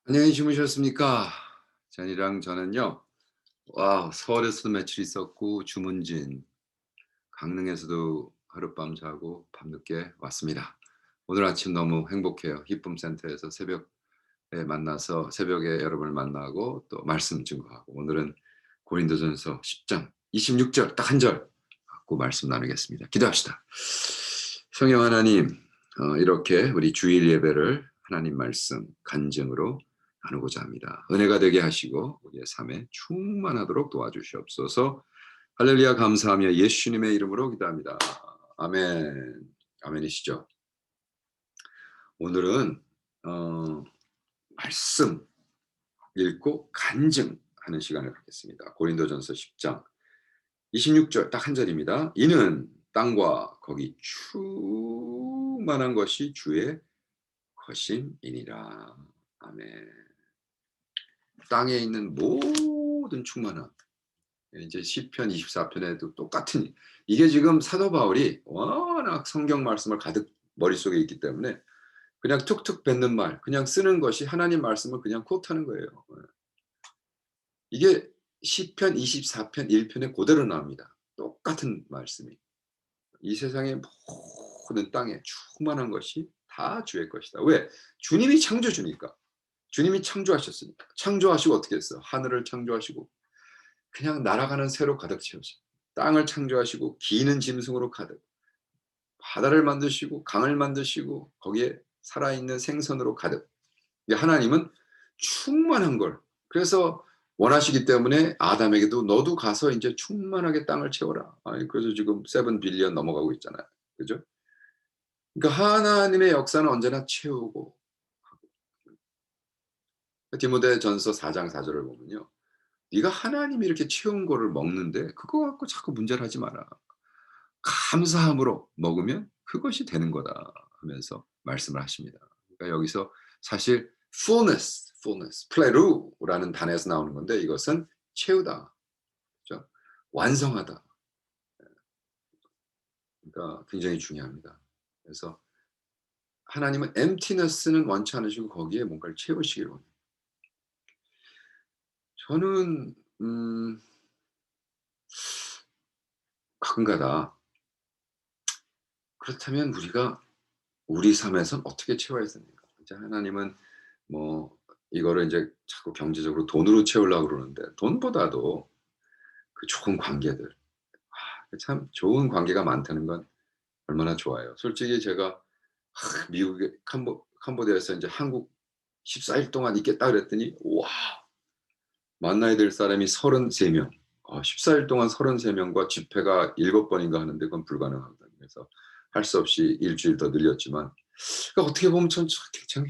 안녕히 주무셨습니까? 저는요. 서울에서도 며칠 있었고 주문진, 강릉에서도 하룻밤 자고 밤늦게 왔습니다. 오늘 아침 너무 행복해요. 기쁨 센터에서 새벽에 만나서 새벽에 여러분을 만나고 또 말씀 증거하고, 오늘은 고린도전서 10장 26절 딱 한 절 갖고 말씀 나누겠습니다. 기도합시다. 성령 하나님, 이렇게 우리 주일 예배를 하나님 말씀 간증으로 나누고자 합니다. 은혜가 되게 하시고 우리의 삶에 충만하도록 도와주시옵소서. 할렐루야. 감사하며 예수님의 이름으로 기도합니다. 아멘. 아멘이시죠? 오늘은 말씀 읽고 간증하는 시간을 갖겠습니다. 고린도전서 10장 26절 딱 한 절입니다. 이는 땅과 거기 충만한 것이 주의 것임이니라. 아멘. 땅에 있는 모든 충만함. 이제 시편 24편에도 똑같은 이게 지금 사도 바울이 워낙 성경 말씀을 가득 머릿속에 있기 때문에 그냥 툭툭 뱉는 말, 그냥 쓰는 것이 하나님 말씀을 그냥 쿼트하는 거예요. 이게 시편 24편 1편에 그대로 나옵니다. 똑같은 말씀이. 이 세상의 모든 땅에 충만한 것이 다 주의 것이다. 왜? 주님이 창조주니까. 주님이 창조하셨으니까. 창조하시고 어떻게 했어? 하늘을 창조하시고 그냥 날아가는 새로 가득 채우시고, 땅을 창조하시고 기는 짐승으로 가득, 바다를 만드시고 강을 만드시고 거기에 살아있는 생선으로 가득. 하나님은 충만한 걸, 그래서 원하시기 때문에 아담에게도 너도 가서 이제 충만하게 땅을 채워라. 아니, 그래서 지금 7 빌리언 넘어가고 있잖아요. 그죠? 그러니까 하나님의 역사는 언제나 채우고. 디모데전서 4장 4절을 보면요. 네가 하나님이 이렇게 채운 거를 먹는데 그거 갖고 자꾸 문제를 하지 마라. 감사함으로 먹으면 그것이 되는 거다 하면서 말씀을 하십니다. 그러니까 여기서 사실 fullness, 플레루라는 단어에서 나오는 건데 이것은 채우다, 그죠? 완성하다. 그러니까 굉장히 중요합니다. 그래서 하나님은 emptiness는 원치 않으시고 거기에 뭔가를 채우시기를 원해요. 저는 가끔가다 그렇다면 우리가 우리 삶에선 어떻게 채워야 됩니까? 이제 하나님은 뭐 이거를 이제 자꾸 경제적으로 돈으로 채우려고 그러는데 돈보다도 그 좋은 관계들, 참 좋은 관계가 많다는 건 얼마나 좋아요. 솔직히 제가 미국에 캄보디아에서 이제 한국 14일 동안 있겠다 그랬더니 와, 만나야 될 사람이 33명. 14일 동안 33명과 집회가 7번인가 하는데 그건 불가능합니다. 그래서 할 수 없이 일주일 더 늘렸지만, 그러니까 어떻게 보면 전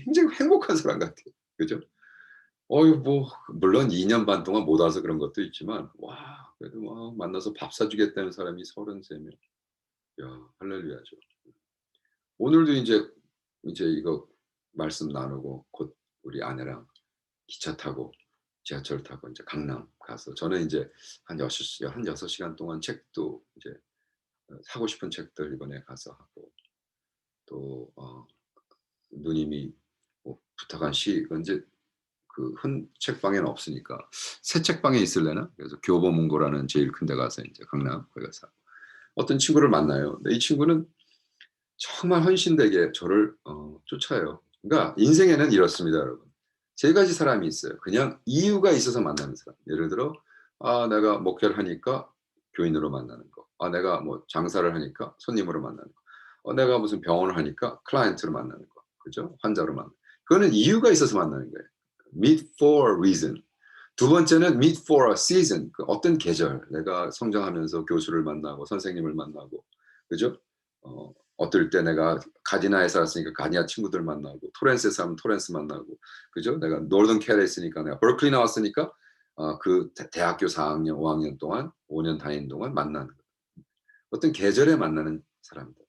굉장히 행복한 사람 같아요. 그죠? 뭐 물론 2년 반 동안 못 와서 그런 것도 있지만 와, 그래도 만나서 밥 사주겠다는 사람이 33명. 야, 할렐루야죠. 오늘도 이제 이거 말씀 나누고 곧 우리 아내랑 기차 타고 지하철 타고 이제 강남 가서, 저는 이제 한 6 시간 동안 책도 이제 사고 싶은 책들 이번에 가서 하고, 또 누님이 뭐 부탁한 시 인제 그 큰 책방에는 없으니까 새 책방에 있을래나? 그래서 교보문고라는 제일 큰 데 가서 인제 강남 거기 가서 어떤 친구를 만나요. 근데 이 친구는 정말 헌신되게 저를 쫓아요. 그러니까 인생에는 이렇습니다, 여러분. 세 가지 사람이 있어요. 그냥 이유가 있어서 만나는 사람. 예를 들어 내가 목회를 하니까 교인으로 만나는 거. 내가 뭐 장사를 하니까 손님으로 만나는 거. 내가 무슨 병원을 하니까 클라이언트로 만나는 거. 그죠? 환자로 만나는 거. 그거는 이유가 있어서 만나는 거예요. meet for a reason. 두 번째는 meet for a season. 그 어떤 계절, 내가 성장하면서 교수를 만나고 선생님을 만나고, 그죠? 어떨 때 내가 가디나에 살았으니까 가디나 친구들 만나고, 토렌스에 살면 토렌스 만나고, 그죠? 내가 노던 캘에 있으니까 내가 버클리 나왔으니까 그 대학교 4학년, 5학년 동안 5년 다니는 동안 만나는 거예요. 어떤 계절에 만나는 사람들.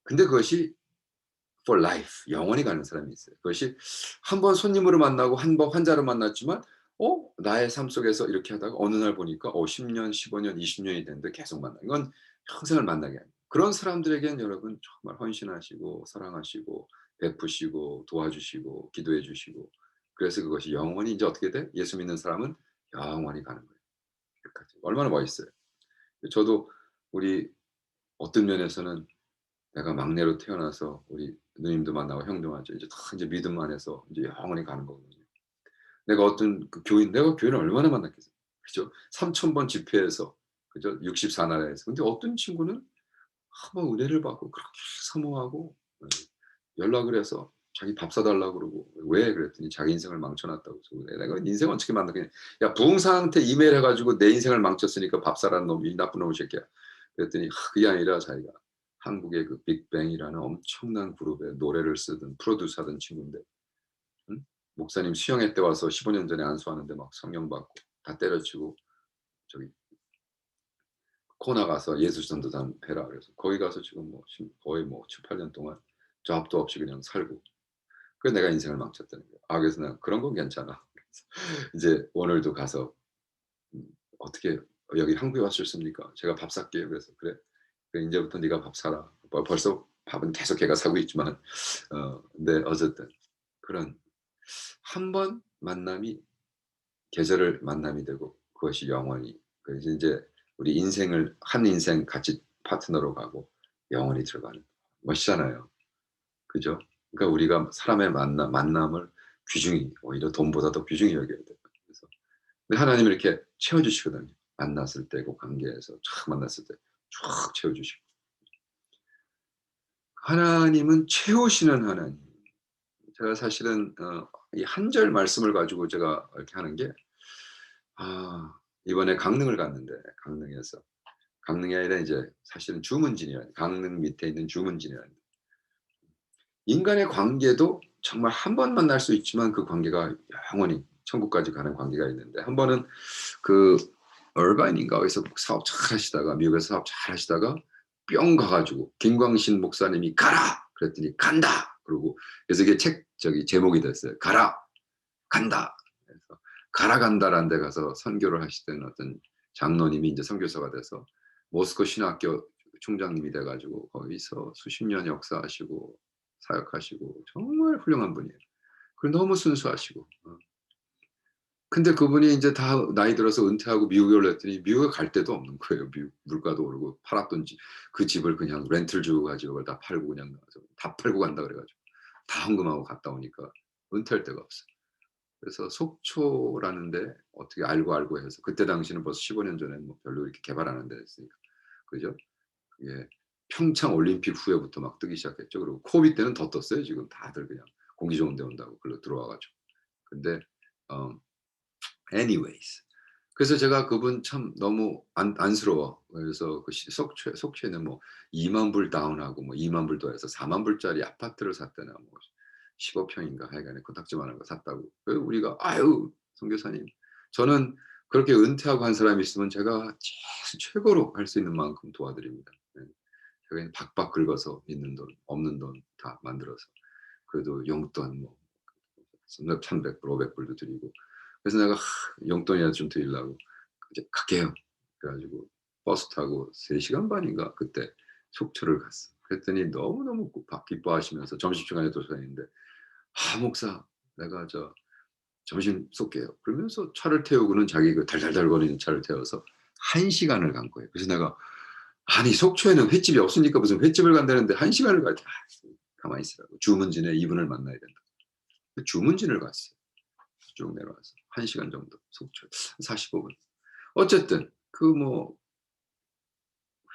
근데 그것이 for life, 영원히 가는 사람이 있어요. 그것이 한 번 손님으로 만나고 한 번 환자로 만났지만 나의 삶 속에서 이렇게 하다가 어느 날 보니까 10년, 15년, 20년이 됐는데 계속 만나. 이건 평생을 만나게 합니다. 그런 사람들에겐 여러분 정말 헌신하시고 사랑하시고 베푸시고 도와주시고 기도해 주시고, 그래서 그것이 영원히 인제 어떻게 돼? 예수 믿는 사람은 영원히 가는 거예요. 끝까지. 얼마나 멋있어요. 저도 우리 어떤 면에서는 내가 막내로 태어나서 우리 누님도 만나고 형도 만나고 이제 다 인제 믿음 안에서 인제 영원히 가는 거거든요. 내가 어떤 그 교인 내가 교인을 얼마나 만났겠어요. 그죠? 3,000번 집회에서 그죠? 64 나라에서. 근데 어떤 친구는 뭐 은혜를 받고 그렇게 사모하고 연락을 해서 자기 밥 사 달라고 그러고 "왜?" 그랬더니 자기 인생을 망쳐 놨다고. 그래서 내가 인생 어떻게 망쳐 그냥 "야 부흥사한테 이메일 해 가지고 내 인생을 망쳤으니까 밥 사라는 놈 이 나쁜 놈의 새끼야." 그랬더니 그게 아니라 자기가 한국의 그 빅뱅이라는 엄청난 그룹의 노래를 쓰던 프로듀서하던 친구인데 응? 목사님 수영회 때 와서 15년 전에 안수하는데 막 성령 받고 다 때려치고 저기 코나 가서 예수 전도단 해라 그래서 거기 가서 지금 뭐 거의 뭐 7-8년 동안 잡도 없이 그냥 살고 그래서 내가 인생을 망쳤다는 거야. 아 그래서 난 "그런 건 괜찮아." 그래서 이제 오늘도 가서 음 "어떻게 여기 한국에 왔었습니까? 제가 밥 살게요." 그래서 "그래. 그래 인제부터 네가 밥 사라." 뭐 벌써 밥은 계속 걔가 사고 있지만 근데 어쨌든 그런 한 번 만남이 계절을 만남이 되고 그것이 영원히 그래서 인제 우리 인생을 한 인생 같이 파트너로 가고 영원히 들어가는 멋있잖아요. 그죠? 그러니까 우리가 사람의 만남을 귀중히 오히려 돈보다 더 귀중히 여겨야 돼요. 그래서 근데 하나님이 이렇게 채워 주시거든요. 만났을 때 그 관계에서 촥 만났을 때 촥 채워 주시고. 하나님은 채우시는 하나님. 제가 사실은 이 한 절 말씀을 가지고 제가 이렇게 하는 게 이번에 강릉을 갔는데 강릉에서 강릉이 아니라 이제 사실은 주문진이라는 강릉 밑에 있는 주문진이라는 인간의 관계도 정말 한 번 만날 수 있지만 그 관계가 영원히 천국까지 가는 관계가 있는데 한 번은 그 얼바인인가 어디서 사업 잘하시다가 미국에서 사업 잘하시다가 뿅 가 가지고 김광신 목사님이 "가라!" 그랬더니 "간다!" 그러고 그래서 이게 책 저기 제목이 됐어요. "가라! 간다!" 그래서 "가라 간다."라는 데 가서 선교를 하시던 어떤 장로님이 인제 선교사가 돼서 모스코 신학교 총장님이 돼 가지고 거기서 수십 년 역사하시고 사역하시고 정말 훌륭한 분이에요. 그리고 너무 순수하시고 근데 그분이 인제 다 나이 들어서 은퇴하고 미국에 올랐더니 미국에 갈 데도 없는 거예요. 미국 물가도 오르고 팔았던 집 그 집을 그냥 렌트를 주고 가지고 그걸 다 팔고 그냥 나와서 다 팔고 간다 그래 가지고 다 헌금하고 갔다 오니까 은퇴할 데가 없어요. 그래서 속초라는 데 어떻게 알고 해서 그때 당시는 벌써 15년 전에 뭐 별로 이렇게 개발 안 한 데였으니까. 그죠? 그게 평창 올림픽 후에부터 막 뜨기 시작했죠. 그리고 코비드 때는 더 떴어요 지금 다들 그냥 공기 좋은 데 온다고 글로 들어와 가지고. 근데 어 anyways 그래서 제가 그분 참 너무 안쓰러워. 그래서 그 속초에는 뭐 2만 불 다운하고 뭐 2만 불 더해서 4만 불짜리 아파트를 샀대나 뭐 15 평인가 하여간에 코딱지만한 거 샀다고. 그래서 우리가 "아유 선교사님." 저는 그렇게 은퇴하고 한 사람이 있으면 제가 최고로 할 수 있는 만큼 도와드립니다. 네. 제가 그냥 박박 긁어서 있는 돈 없는 돈 다 만들어서 그래도 용돈 뭐 300 불, 500 불도 드리고 그래서 내가 용돈이라도 좀 드리려고 이제 "갈게요." 그래 가지고 버스 타고 3 시간 반인가 그때 속초를 갔어. 그랬더니 너무너무 기뻐하시면서 점심시간에 도착했는데 목사 내가 점심 쏠게요." 그러면서 차를 태우고는 자기 그 달달달 거리는 차를 태워서 1 시간을 간 거예요. 그래서 내가 아니 속초에는 횟집이 없으니까 무슨 횟집을 간다는데 1 시간을 가지. 가만히 있으라고. 주문진에 이분을 만나야 된다. 그 주문진을 갔어요. 쭉 내려와서 1 시간 정도 속초 45 분. 어쨌든 그 뭐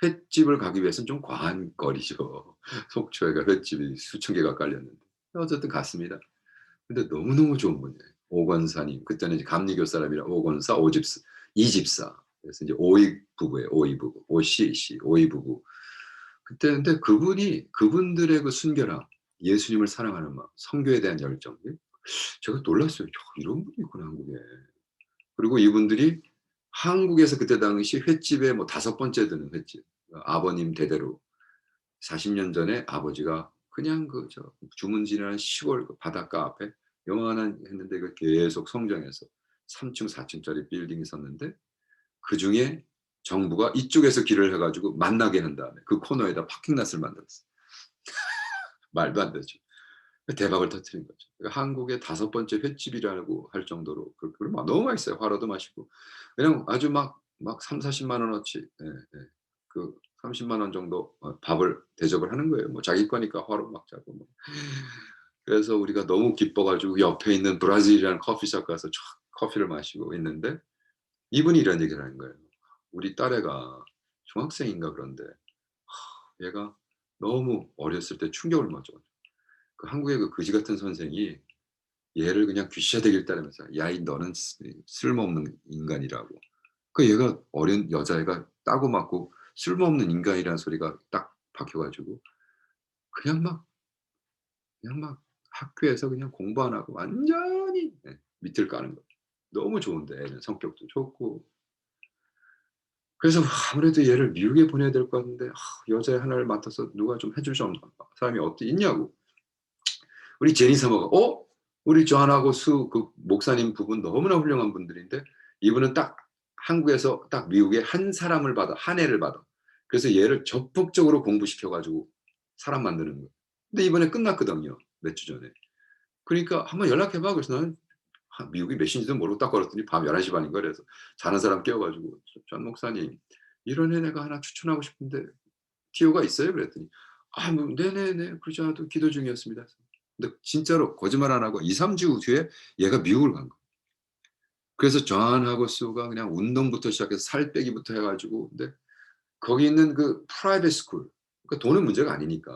횟집을 가기 위해서는 좀 과한 거리죠. 속초에가 횟집이 수천 개가 깔렸는데. 어쨌든 갔습니다. 근데 너무너무 좋은 분이에요. 오건사님. 그때는 이제 감리교 사람이라 오건사, 오집사, 이집사. 그래서 이제 오이 부부예요. 오이 부부. 오씨 오이 부부. 그때 근데 그분이 그분들의 그 순결함, 예수님을 사랑하는 마음, 선교에 대한 열정 제가 놀랐어요. 이런 분이 있구나 한국에. 그리고 이분들이 한국에서 그때 당시 횟집에 뭐 5번째 드는 횟집. 아버님 대대로 40년 전에 아버지가 그냥 주문진이라는 시골 그 바닷가 앞에 요만한 했는데 그 계속 성장해서 3 층 4 층짜리 빌딩이 섰는데 그중에 정부가 이쪽에서 길을 해 가지고 만나게 한 다음에 그 코너에다 파킹 랏을 만들었어요. 말도 안 되죠. 대박을 터뜨린 거죠. 그러니까 한국의 5번째 횟집이라고 할 정도로 그막 너무 맛있어요. 화로도 맛있고. 그냥 아주 막 30-40만 원어치, 그 30만 원 정도 밥을 대접을 하는 거예요. 뭐 자기 거니까 화로 막 자고 뭐. 그래서 우리가 너무 기뻐 가지고 옆에 있는 브라질이라는 커피숍 가서 촥 커피를 마시고 있는데 이분이 이런 얘기를 하는 거예요. 우리 딸애가 중학생인가 그런데 얘가 너무 어렸을 때 충격을 맞아 가지고 그 한국의 그 거지 같은 선생이 얘를 그냥 귀시자되기를 따르면서 "야 이 너는 쓸모없는 인간이라고." 그 얘가 어린 여자애가 따고 맞고 쓸모없는 인간이라는 소리가 딱 박혀 가지고 그냥 막 그냥 막 학교에서 그냥 공부 안 하고 완전히 밑을 까는 거예요. 너무 좋은데 애는 성격도 좋고. 그래서 아무래도 얘를 미국에 보내야 될 것 같은데 여자애 하나를 맡아서 누가 좀 해줄 사람이 어디 있냐고. 우리 제니 사모가 우리 존하고 수 그 목사님 부분 너무나 훌륭한 분들인데 이분은 딱 한국에서 딱 미국에 한 사람을 받아 한 애를 받아. 그래서 얘를 적극적으로 공부시켜 가지고 사람 만드는 거예요. 근데 이번에 끝났거든요, 몇 주 전에. 그러니까 "한번 연락해 봐." 그래서 나는 미국이 몇 시인지도 모르고 딱 걸었더니 밤 11시 반인가 그래서 자는 사람 깨워 가지고 "존 목사님 이런 애 내가 하나 추천하고 싶은데 티오가 있어요?" 그랬더니 뭐 "네네네. 그러지 않아도 기도 중이었습니다." 근데 진짜로 거짓말 안 하고 2-3주 뒤에 얘가 미국을 간 거야. 그래서 존하고 수가 그냥 운동부터 시작해서 살 빼기부터 해 가지고 근데 거기 있는 그 프라이빗 스쿨 그러니까 돈은 문제가 아니니까.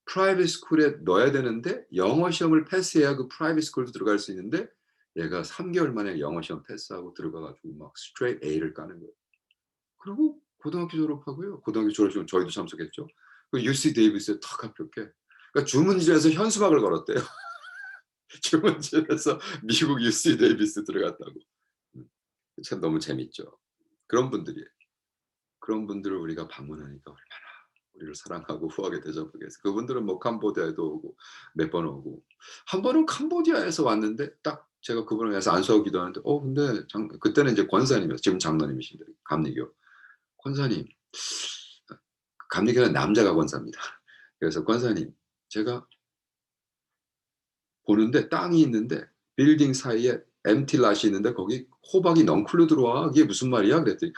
프라이빗 스쿨에 넣어야 되는데 영어 시험을 패스해야 그 프라이빗 스쿨도 들어갈 수 있는데 얘가 3 개월 만에 영어 시험 패스하고 들어가 가지고 막 스트레이트 A를 까는 거예요. 그리고 고등학교 졸업하고요. 고등학교 졸업식은 저희도 참석했죠. 그 UC 데이비스에 탁 합격해. 그러니까 주문진에서 현수막을 걸었대요. 주문진에서 미국 UC 데이비스 들어갔다고. 음. 참 너무 재밌죠. 그런 분들이에요. 그런 분들을 우리가 방문하니까 얼마나 우리를 사랑하고 후하게 대접하겠어요. 그분들은 뭐 캄보디아에도 오고 몇 번 오고 한 번은 캄보디아에서 왔는데 딱 제가 그분을 위해서 안수하고 기도하는데 근데 그때는 이제 권사님이었어요. 지금 장로님이신데 감리교. "권사님" 감리교는 남자가 권사입니다. 그래서 "권사님 제가 보는데 땅이 있는데 빌딩 사이에 엠티 랏이 있는데 거기 호박이 넝쿨로 들어와. 그게 무슨 말이야?" 그랬더니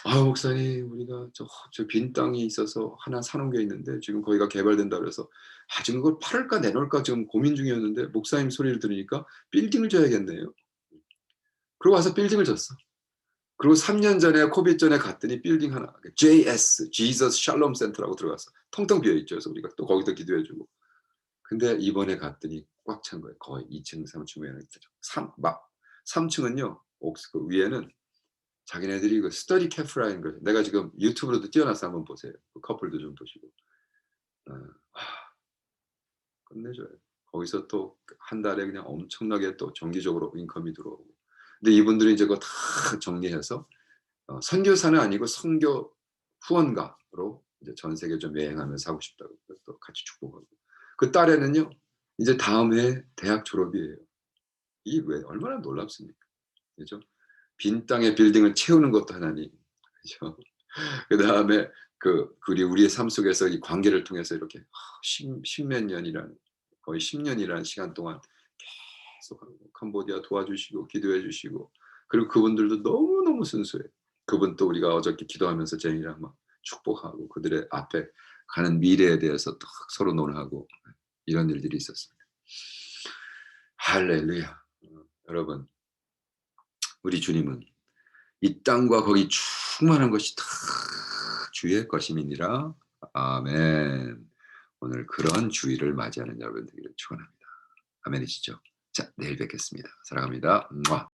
"아유 목사님 우리가 저 빈 땅이 있어서 하나 사 놓은 게 있는데 지금 거기가 개발된다 그래서 지금 그걸 팔을까 내놓을까 지금 고민 중이었는데 목사님 소리를 들으니까 빌딩을 져야겠네요." 그러고 와서 빌딩을 졌어. 그리고 3년 전에 코비드 전에 갔더니 빌딩 하나 JS Jesus Shalom Center라고 들어갔어. 텅텅 비어 있죠. 그래서 우리가 또 거기서 기도해 주고. 근데 이번에 갔더니 꽉 찬 거예요. 거의 2 층, 3 층 외에는 삼 막 3 층은요. 그 위에는 자기네들이 그 스터디 캐프라는 걸 내가 지금 유튜브로도 띄워 놨어 한번 보세요. 그 커플도 좀 보시고. 어. 끝내줘요. 거기서 또 한 달에 그냥 엄청나게 또 정기적으로 인컴이 들어오고. 근데 이분들이 이제 그거 다 정리해서 선교사는 아니고 선교 후원가로 이제 전 세계 좀 여행하면서 하고 싶다고 그래서 또 같이 축복하고. 그 딸애는요 이제 다음 해에 대학 졸업이에요. 이 왜 얼마나 놀랍습니까. 그죠? 빈 땅에 빌딩을 채우는 것도 하나님. 그죠? 그다음에 우리의 삶 속에서 이 관계를 통해서 이렇게 십몇 년이라는 거의 10 년이라는 시간 동안 계속 캄보디아 도와주시고 기도해 주시고 그리고 그분들도 너무너무 순수해요. 그분 또 우리가 어저께 기도하면서 제니랑 막 축복하고 그들의 앞에 가는 미래에 대해서 딱 서로 논하고 이런 일들이 있었습니다. 할렐루야. 여러분 우리 주님은 이 땅과 거기 충만한 것이 다 주의 것임이니라. 아멘. 오늘 그런 주일을 맞이하는 여러분 되기를 축원합니다. 아멘이시죠? 자 내일 뵙겠습니다. 사랑합니다.